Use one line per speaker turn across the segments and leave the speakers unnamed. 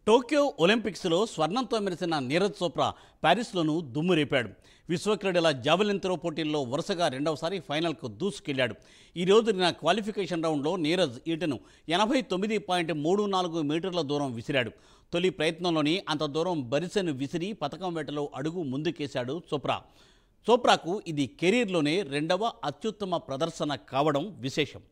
Tokyo ఒలింపిక్స్లో స్వర్ణంతో మెరిసిన నీరజ్ చోప్రా ప్యారిస్లోనూ దుమ్ము రేపాడు. విశ్వక్రీడల జావెలిన్ త్రో పోటీల్లో వరుసగా రెండవసారి ఫైనల్కు దూసుకెళ్లాడు. ఈ రోజు జరిగిన క్వాలిఫికేషన్ రౌండ్లో నీరజ్ ఈటను 89.34 మీటర్ల దూరం విసిరాడు. తొలి ప్రయత్నంలోని అంత దూరం బరిసెను విసిరి పతకం వేటలో అడుగు ముందుకేశాడు చోప్రా. చోప్రాకు ఇది కెరీర్లోనే రెండవ అత్యుత్తమ ప్రదర్శన కావడం విశేషం.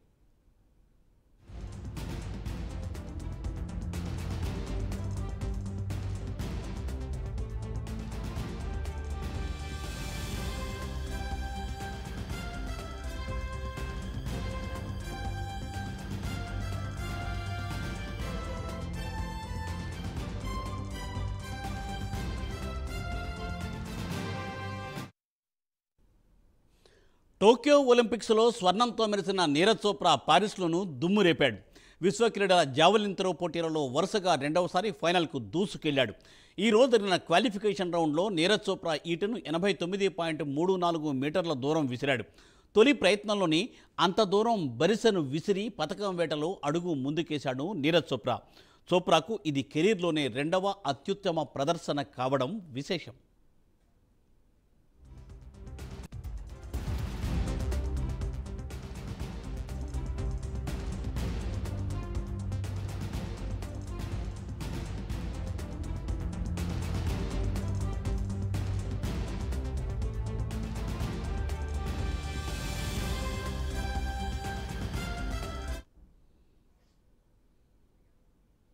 టోక్యో ఒలింపిక్స్లో స్వర్ణంతో మెరిసిన నీరజ్ చోప్రా ప్యారిస్లోనూ దుమ్ము రేపాడు. విశ్వక్రీడల జావెలిన్ త్రో పోటీలలో వరుసగా రెండవసారి ఫైనల్కు దూసుకెళ్లాడు. ఈ రోజు జరిగిన క్వాలిఫికేషన్ రౌండ్లో నీరజ్ చోప్రా ఈటను 89.34 మీటర్ల దూరం విసిరాడు. తొలి ప్రయత్నంలోని అంత దూరం బరిసెను విసిరి పతకం వేటలో అడుగు ముందుకేశాడు నీరజ్ చోప్రా. చోప్రాకు ఇది కెరీర్లోనే రెండవ అత్యుత్తమ ప్రదర్శన కావడం విశేషం.